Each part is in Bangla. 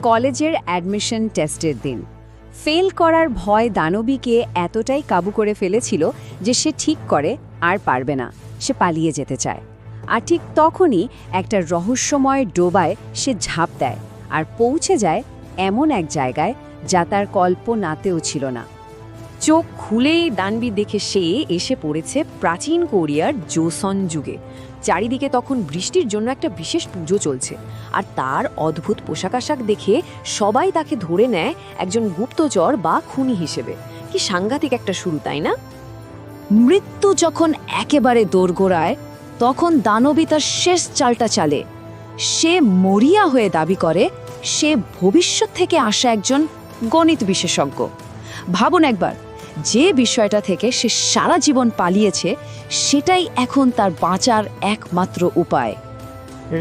কলেজের অ্যাডমিশন টেস্টের দিন ফেল করার ভয় দানবীকে এতটাই কাবু করে ফেলেছিল যে সে ঠিক করে আর পারবে না, সে পালিয়ে যেতে চায়। আর ঠিক তখনই একটা রহস্যময় ডোবায় সে ঝাঁপ দেয় আর পৌঁছে যায় এমন এক জায়গায় যা তার কল্পনাতেও ছিল না। চোখ খুলেই দানবী দেখে সে এসে পড়েছে প্রাচীন কোরিয়ার জোসন যুগে। চারিদিকে তখন বৃষ্টির জন্য একটা বিশেষ পুজো চলছে, আর তার অদ্ভুত পোশাক আশাক দেখে সবাই তাকে ধরে নেয় একজন গুপ্তচর বা খুনি হিসেবে। কি সাংঘাতিক একটা শুরু, তাই না? মৃত্যু যখন একেবারে দোরগোড়ায়, তখন দানবী তার শেষ চালটা চালে। সে মরিয়া হয়ে দাবি করে সে ভবিষ্যৎ থেকে আসা একজন গণিত বিশেষজ্ঞ। ভাবুন একবার, যে বিষয়টা থেকে সে সারা জীবন পালিয়েছে সেটাই এখন তার বাঁচার একমাত্র উপায়।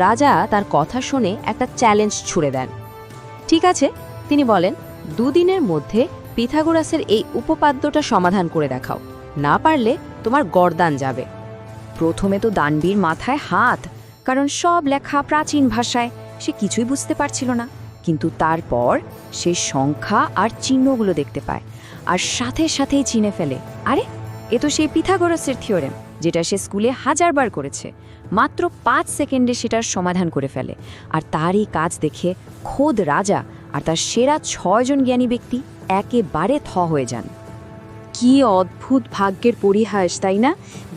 রাজা তার কথা শুনে একটা চ্যালেঞ্জ ছুড়ে দেন। ঠিক আছে, তিনি বলেন, 2 দিনের মধ্যে পিথাগোরাসের এই উপপাদ্যটা সমাধান করে দেখাও, না পারলে তোমার গর্দান যাবে। প্রথমে তো দানবীর মাথায় হাত, কারণ সব লেখা প্রাচীন ভাষায়, সে কিছুই বুঝতে পারছিল না। কিন্তু তারপর সে সংখ্যা আর চিহ্নগুলো দেখতে পায় আর সাথে সাথেই চিনে ফেলে, আরে এ তো সেই পিথাগোরাসের থিওরেম, যেটা সে স্কুলে 1000 বার করেছে। মাত্র 5 সেকেন্ডে সেটার সমাধান করে ফেলে। আর তার এই কাজ দেখে খোদ রাজা আর তার সেরা 6 জন জ্ঞানী ব্যক্তি একেবারে থ হয়ে যান। কি অদ্ভুত ভাগ্যের পরিহাস, তাই না?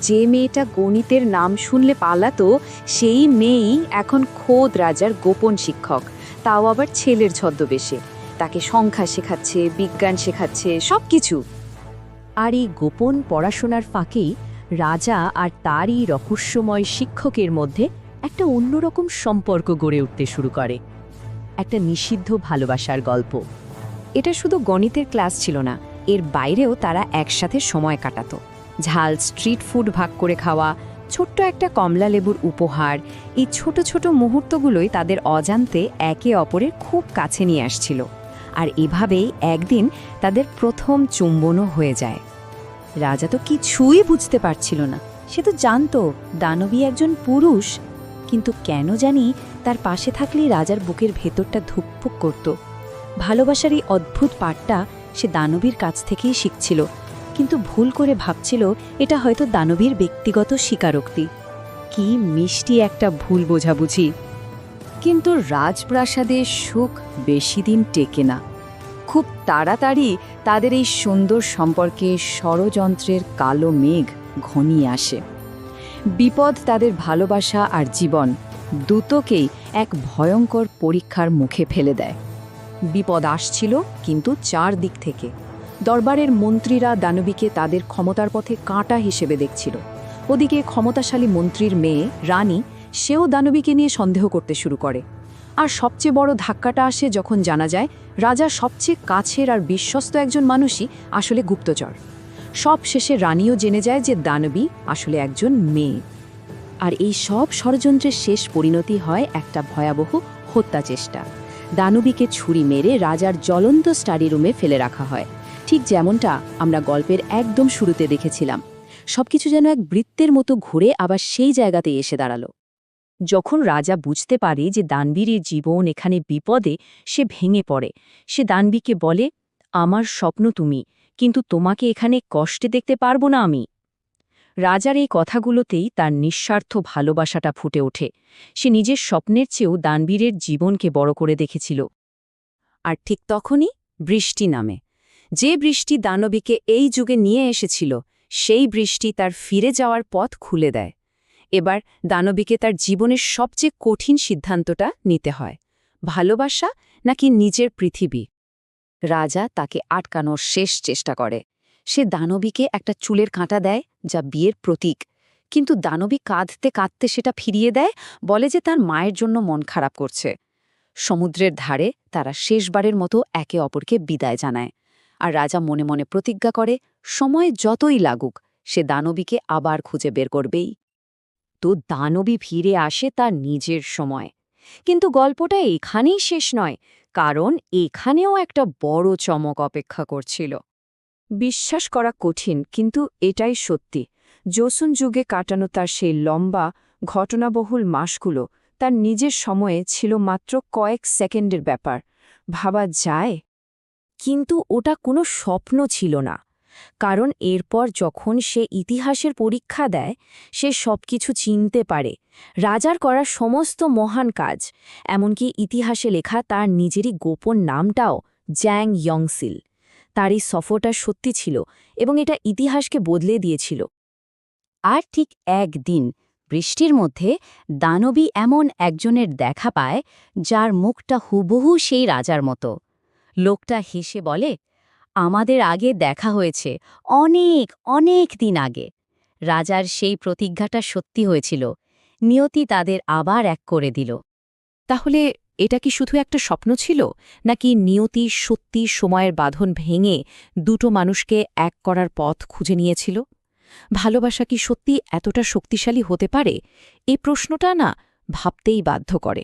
যে মেয়েটা গণিতের নাম শুনলে পালাতো, সেই মেয়েই এখন খোদ রাজার গোপন শিক্ষক, তাও আবার ছেলের ছদ্মবেশে। তাকে সংখ্যা শেখাচ্ছে, বিজ্ঞান শেখাচ্ছে, সব কিছু। আর এই গোপন পড়াশোনার ফাঁকেই রাজা আর তারই রহস্যময় শিক্ষকের মধ্যে একটা অন্যরকম সম্পর্ক গড়ে উঠতে শুরু করে। একটা নিষিদ্ধ ভালোবাসার গল্প। এটা শুধু গণিতের ক্লাস ছিল না, এর বাইরেও তারা একসাথে সময় কাটাতো। ঝাল স্ট্রিট ফুড ভাগ করে খাওয়া, ছোট্ট একটা কমলা লেবুর উপহার, এই ছোট ছোট মুহূর্তগুলোই তাদের অজান্তে একে অপরের খুব কাছে নিয়ে আসছিল। আর এভাবেই একদিন তাদের প্রথম চুম্বনও হয়ে যায়। রাজা তো কিছুই বুঝতে পারছিল না। সে তো জানতো দানবী একজন পুরুষ, কিন্তু কেন জানি তার পাশে থাকলেই রাজার বুকের ভেতরটা ধুকপুক করত। ভালোবাসার এই অদ্ভুত পাঠটা সে দানবীর কাছ থেকেই শিখছিল, কিন্তু ভুল করে ভাবছিল এটা হয়তো দানবীর ব্যক্তিগত স্বীকারোক্তি। কি মিষ্টি একটা ভুল বোঝাবুঝি। কিন্তু রাজপ্রাসাদের সুখ বেশি দিন টেকে না। খুব তাড়াতাড়ি তাদের এই সুন্দর সম্পর্কে ষড়যন্ত্রের কালো মেঘ ঘনিয়ে আসে। বিপদ তাদের ভালোবাসা আর জীবন দুটোকেই এক ভয়ঙ্কর পরীক্ষার মুখে ফেলে দেয়। বিপদ আসছিল, কিন্তু 4 দিক থেকে। দরবারের মন্ত্রীরা দানবীকে তাদের ক্ষমতার পথে কাঁটা হিসেবে দেখছিল। ওদিকে ক্ষমতাশালী মন্ত্রীর মেয়ে রানী, সেও দানবীকে নিয়ে সন্দেহ করতে শুরু করে। আর সবচেয়ে বড় ধাক্কাটা আসে যখন জানা যায় রাজার সবচেয়ে কাছের আর বিশ্বস্ত একজন মানুষই আসলে গুপ্তচর। সব শেষে রানীও জেনে যায় যে দানবী আসলে একজন মেয়ে। আর এই সব ষড়যন্ত্রের শেষ পরিণতি হয় একটা ভয়াবহ হত্যা চেষ্টা। দানবীকে ছুরি মেরে রাজার জ্বলন্ত স্টাডি রুমে ফেলে রাখা হয়, ঠিক যেমনটা আমরা গল্পের একদম শুরুতে দেখেছিলাম। সবকিছু যেন এক বৃত্তের মতো ঘুরে আবার সেই জায়গাতে এসে দাঁড়ালো। যখন রাজা বুঝতে পারে যে দানবীর জীবন এখানে বিপদে, সে ভেঙে পড়ে। সে দানবীকে বলে, আমার স্বপ্ন তুমি, কিন্তু তোমাকে এখানে কষ্টে দেখতে পারবো না আমি। রাজার এই কথাগুলোতেই তার নিঃস্বার্থ ভালোবাসাটা ফুটে ওঠে। সে নিজের স্বপ্নের চেয়েও দানবীরের জীবনকে বড় করে দেখেছিল। আর ঠিক তখনই বৃষ্টি নামে। যে বৃষ্টি দানবীকে এই যুগে নিয়ে এসেছিল, সেই বৃষ্টি তার ফিরে যাওয়ার পথ খুলে দেয়। এবার দানবীকে তার জীবনের সবচেয়ে কঠিন সিদ্ধান্তটা নিতে হয়, ভালোবাসা নাকি নিজের পৃথিবী। রাজা তাকে আটকানোর শেষ চেষ্টা করে। সে দানবীকে একটা চুলের কাঁটা দেয়, যা বিয়ের প্রতীক। কিন্তু দানবী কাঁদতে কাঁদতে সেটা ফিরিয়ে দেয়, বলে যে তার মায়ের জন্য মন খারাপ করছে। সমুদ্রের ধারে তারা শেষবারের মতো একে অপরকে বিদায় জানায়। আর রাজা মনে মনে প্রতিজ্ঞা করে, সময় যতই লাগুক সে দানবীকে আবার খুঁজে বের করবেই। তো দানবী ফিরে আসে তার নিজের সময়। কিন্তু গল্পটা এখানেই শেষ নয়, কারণ এখানেও একটা বড় চমক অপেক্ষা করছিল। বিশ্বাস করা কঠিন, কিন্তু এটাই সত্যি। জোসন যুগে কাটানো তার সেই লম্বা ঘটনাবহুল মাসগুলো তার নিজের সময়ে ছিল মাত্র কয়েক সেকেন্ডের ব্যাপার। ভাবা যায়। কিন্তু ওটা কোনো স্বপ্ন ছিল না, কারণ এরপর যখন সে ইতিহাসের পরীক্ষা দেয় সে সবকিছু চিনতে পারে, রাজার করা সমস্ত মহান কাজ, এমনকি ইতিহাসে লেখা তার নিজেরই গোপন নামটাও জ্যাং ইয়ংসিল। তার এই সফরটা সত্যি ছিল এবং এটা ইতিহাসকে বদলে দিয়েছিল। আর ঠিক একদিন বৃষ্টির মধ্যে দানবী এমন একজনের দেখা পায় যার মুখটা হুবহু সেই রাজার মতো। লোকটা হেসে বলে, আমাদের আগে দেখা হয়েছে, অনেক অনেক দিন আগে। রাজার সেই প্রতিজ্ঞাটা সত্যি হয়েছিল, নিয়তি তাদের আবার এক করে দিল। তাহলে এটা কি শুধু একটা স্বপ্ন ছিল, নাকি নিয়তি সত্যি সময়ের বাঁধন ভেঙে দুটো মানুষকে এক করার পথ খুঁজে নিয়েছিল? ভালোবাসা কি সত্যি এতটা শক্তিশালী হতে পারে? এই প্রশ্নটা না ভাবতেই বাধ্য করে।